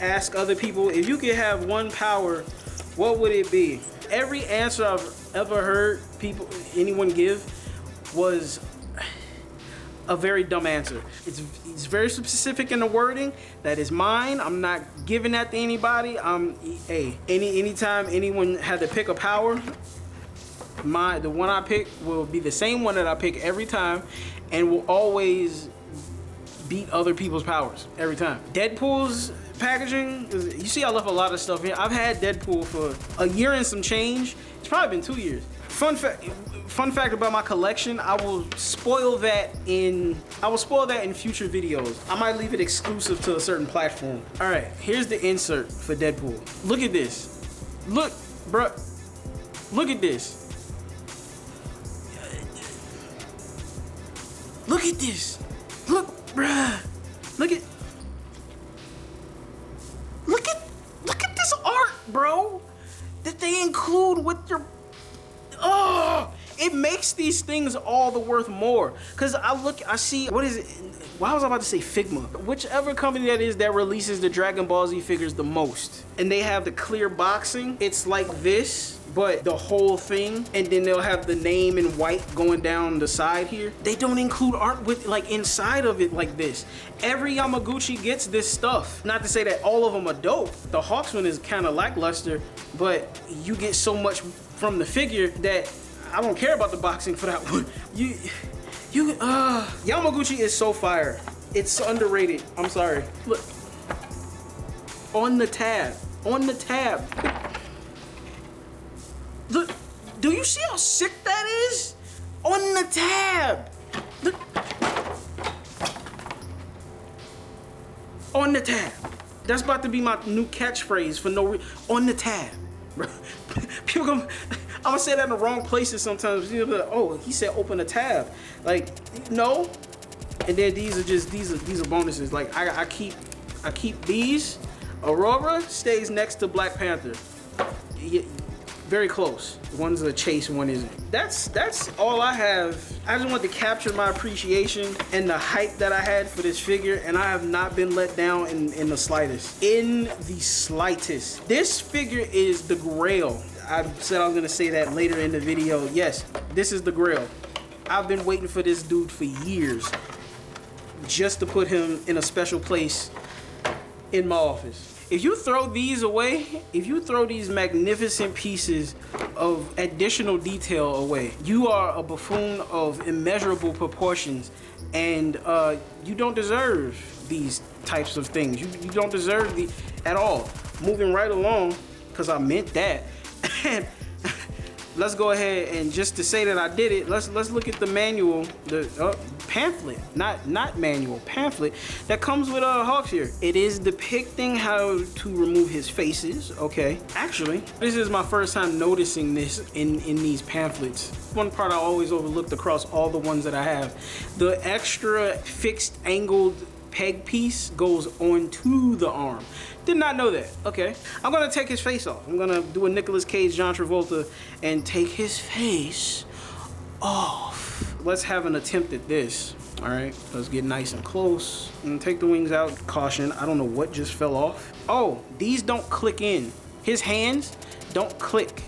ask other people, if you could have one power, what would it be? Every answer I've ever heard anyone give was a very dumb answer. It's very specific in the wording. That is mine. I'm not giving that to anybody. Anytime anyone had to pick a power, the one I pick will be the same one that I pick every time, and will always beat other people's powers every time. Deadpool's packaging, you see I left a lot of stuff here. I've had Deadpool for a year and some change. It's probably been 2 years. Fun fact about my collection, I will spoil that in future videos. I might leave it exclusive to a certain platform. All right, here's the insert for Deadpool. Look at this. Look, bruh. Look at this. Look at this. Look, bruh. Look at this art, bro. That they include with your. Oh, it makes these things all the worth more. Cause I see, what is it? Why was I about to say Figma? Whichever company that is that releases the Dragon Ball Z figures the most, and they have the clear boxing. It's like this, but the whole thing, and then they'll have the name in white going down the side here. They don't include art with like inside of it like this. Every Yamaguchi gets this stuff. Not to say that all of them are dope. The HAWKS one is kind of lackluster, but you get so much from the figure that I don't care about the boxing for that one. Yamaguchi is so fire. It's underrated. I'm sorry. Look. On the tab. Look, do you see how sick that is? On the tab. Look. On the tab. That's about to be my new catchphrase for no reason. On the tab. bro. People I'm gonna say that in the wrong places sometimes. You'll be like, oh, he said open a tab. Like, no. And then these are bonuses. Like I keep these. Aurora stays next to Black Panther. Yeah, very close. One's a chase, one isn't. That's all I have. I just want to capture my appreciation and the hype that I had for this figure, and I have not been let down in the slightest. In the slightest. This figure is the grail. I said I was gonna say that later in the video. Yes, this is the grail. I've been waiting for this dude for years, just to put him in a special place in my office. If you throw these away, if you throw these magnificent pieces of additional detail away, you are a buffoon of immeasurable proportions, and you don't deserve these types of things. You don't deserve the at all. Moving right along, because I meant that. And let's go ahead and just to say that I did it, let's look at the manual, the pamphlet, not manual, pamphlet that comes with HAWKS here. It is depicting how to remove his faces, okay. Actually, this is my first time noticing this in these pamphlets. One part I always overlooked across all the ones that I have. The extra fixed angled peg piece goes onto the arm. Did not know that. Okay, I'm gonna take his face off. I'm gonna do a Nicolas Cage, John Travolta, and take his face off. Let's have an attempt at this. All right, let's get nice and close and take the wings out. Caution, I don't know what just fell off. Oh, these don't click in. His hands don't click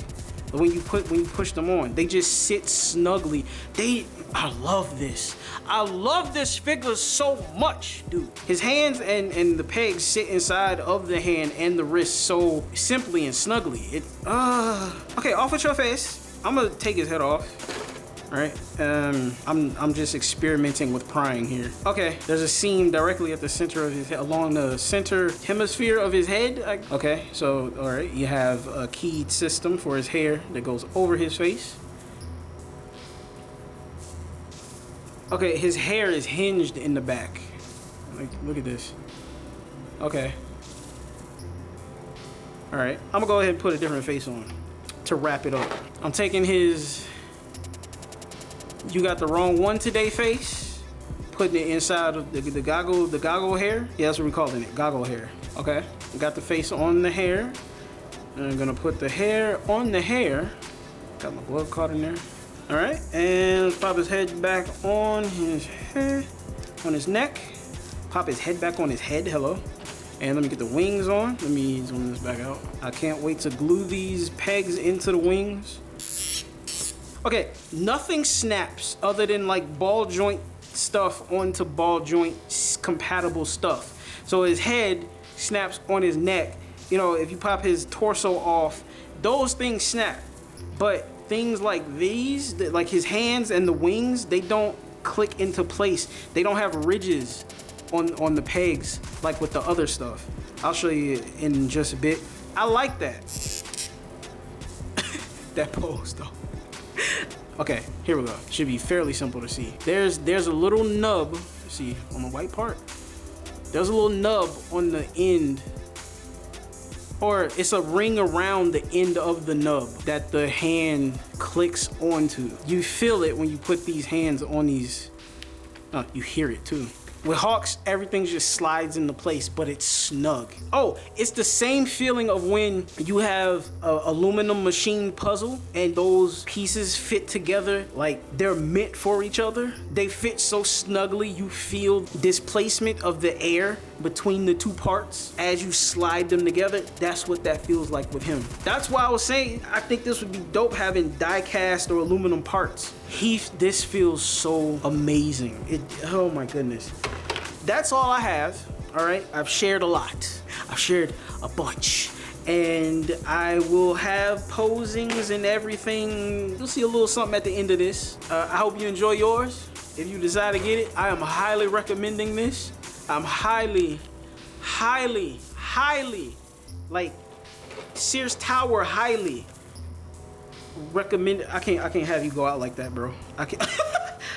when you push them on. They just sit snugly. I love this. I love this figure so much, dude. His hands and the pegs sit inside of the hand and the wrist so simply and snugly. Okay, off with your face. I'm gonna take his head off. All right, I'm just experimenting with prying here. Okay, there's a seam directly at the center of his head, along the center hemisphere of his head. Okay, so all right, you have a keyed system for his hair that goes over his face. Okay, his hair is hinged in the back. Like, look at this. Okay. All right, I'm gonna go ahead and put a different face on to wrap it up. I'm taking his "you got the wrong one today" face, putting it inside of the goggle hair. Yeah, that's what we're calling it, goggle hair. Okay, we got the face on the hair. And I'm gonna put the hair on the hair. Got my glove caught in there. All right, and let's pop his head back on his head, on his neck. Pop his head back on his head, hello. And let me get the wings on. Let me zoom this back out. I can't wait to glue these pegs into the wings. Okay, nothing snaps other than like ball joint stuff onto ball joint compatible stuff. So his head snaps on his neck. You know, if you pop his torso off, those things snap. But things like these, like his hands and the wings, they don't click into place. They don't have ridges on the pegs like with the other stuff. I'll show you in just a bit. I like that. That pose though. Okay, here we go. Should be fairly simple to see. There's a little nub, see on the white part. There's a little nub on the end, or it's a ring around the end of the nub that the hand clicks onto. You feel it when you put these hands on these. You hear it too. With HAWKS, everything just slides into place, but it's snug. Oh, it's the same feeling of when you have an aluminum machine puzzle and those pieces fit together like they're meant for each other. They fit so snugly, you feel displacement of the air between the two parts as you slide them together. That's what that feels like with him. That's why I was saying I think this would be dope having die cast or aluminum parts. This feels so amazing. Oh my goodness. That's all I have. All right, I've shared a lot. I've shared a bunch, and I will have posings and everything. You'll see a little something at the end of this. I hope you enjoy yours. If you decide to get it, I am highly recommending this. I'm highly, like Sears Tower highly recommend. I can't have you go out like that, bro. I can't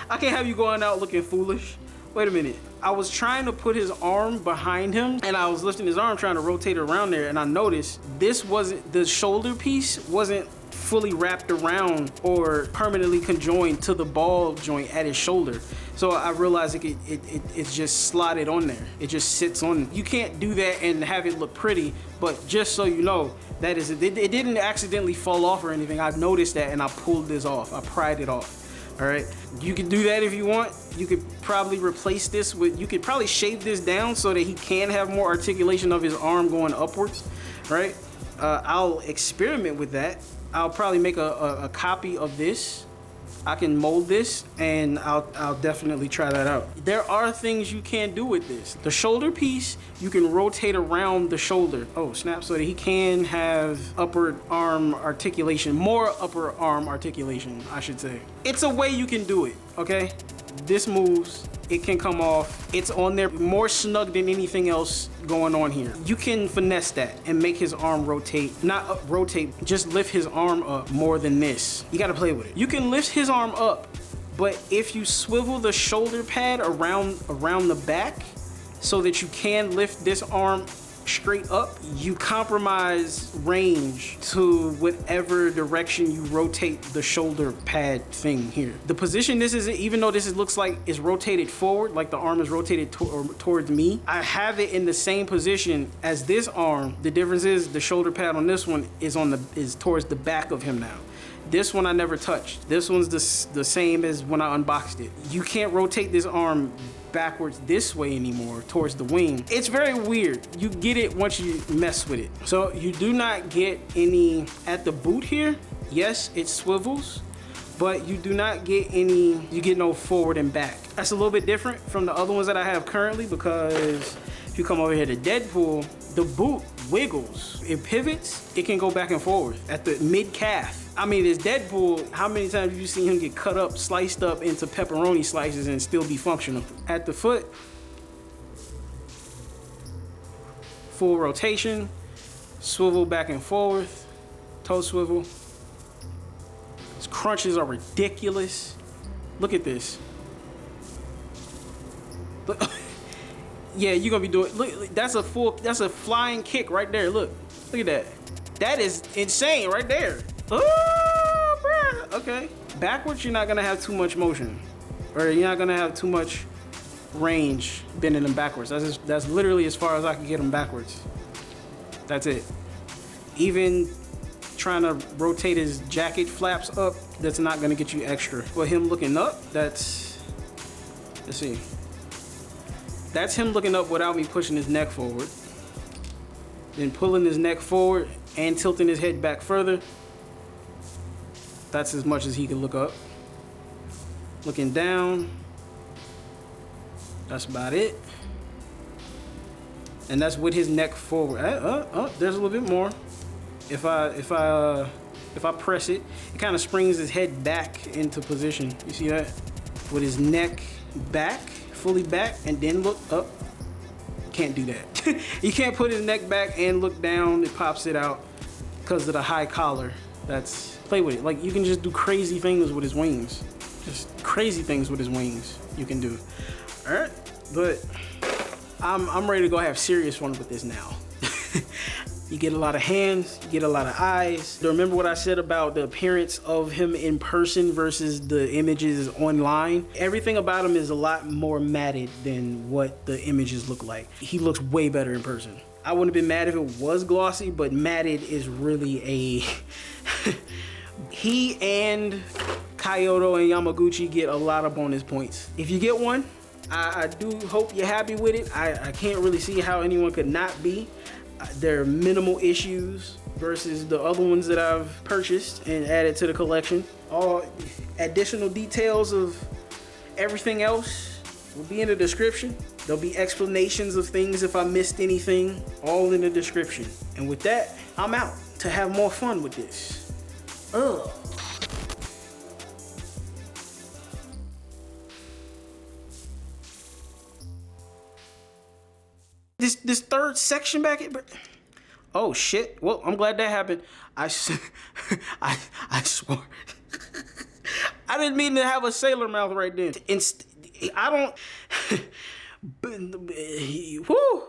I can't have you going out looking foolish. Wait a minute. I was trying to put his arm behind him and I was lifting his arm trying to rotate it around there, and I noticed this wasn't, the shoulder piece wasn't fully wrapped around or permanently conjoined to the ball joint at his shoulder. So I realized it's just slotted on there. It just sits on. You can't do that and have it look pretty, but just so you know, that is it didn't accidentally fall off or anything. I've noticed that and I pulled this off. I pried it off. All right, you can do that if you want. You could probably replace this with, you could probably shave this down so that he can have more articulation of his arm going upwards, right? I'll experiment with that. I'll probably make a copy of this. I can mold this and I'll definitely try that out. There are things you can do with this. The shoulder piece, you can rotate around the shoulder. Oh snap, so that he can have upper arm articulation, more upper arm articulation, I should say. It's a way you can do it, okay? This moves, it can come off. It's on there more snug than anything else going on here. You can finesse that and make his arm rotate, not rotate, just lift his arm up more than this. You gotta play with it. You can lift his arm up, but if you swivel the shoulder pad around the back so that you can lift this arm straight up, you compromise range to whatever direction you rotate the shoulder pad thing here. The position this is, even though this looks like it's rotated forward, like the arm is rotated towards me, I have it in the same position as this arm. The difference is the shoulder pad on this one is towards the back of him now. This one I never touched. This one's the same as when I unboxed it. You can't rotate this arm backwards this way anymore towards the wing. It's very weird. You get it once you mess with it. So you do not get any at the boot here. Yes, it swivels, but you do not get any, you get no forward and back. That's a little bit different from the other ones that I have currently, because if you come over here to Deadpool, the boot wiggles. It pivots, it can go back and forth at the mid calf. I mean, it's Deadpool. How many times have you seen him get cut up, sliced up into pepperoni slices and still be functional? At the foot, full rotation, swivel back and forth, toe swivel. His crunches are ridiculous. Look at this. Look. Yeah, you're gonna be doing, look, that's a flying kick right there. Look at that. That is insane right there. Oh, bruh. Okay. Backwards, you're not gonna have too much motion, or you're not gonna have too much range bending them backwards. That's literally as far as I can get them backwards. That's it. Even trying to rotate his jacket flaps up, that's not gonna get you extra. For him looking up, let's see. That's him looking up without me pushing his neck forward. Then pulling his neck forward and tilting his head back further. That's as much as he can look up. Looking down. That's about it. And that's with his neck forward. There's a little bit more. If I press it, it kind of springs his head back into position. You see that? With his neck back, fully back, and then look up. Can't do that. You can't put his neck back and look down. It pops it out because of the high collar. That's, play with it. Like, you can just do crazy things with his wings. Just crazy things with his wings you can do. All right, but I'm ready to go have serious fun with this now. You get a lot of hands, you get a lot of eyes. Remember what I said about the appearance of him in person versus the images online? Everything about him is a lot more matted than what the images look like. He looks way better in person. I wouldn't have been mad if it was glossy, but matted is really a... He and Keigo and Yamaguchi get a lot of bonus points. If you get one, I do hope you're happy with it. I can't really see how anyone could not be. There are minimal issues versus the other ones that I've purchased and added to the collection. All additional details of everything else will be in the description. There'll be explanations of things if I missed anything, all in the description. And with that, I'm out to have more fun with this. Ugh. This third section back here, oh shit. Well, I'm glad that happened. I swore. I didn't mean to have a sailor mouth right then. I don't. Whew.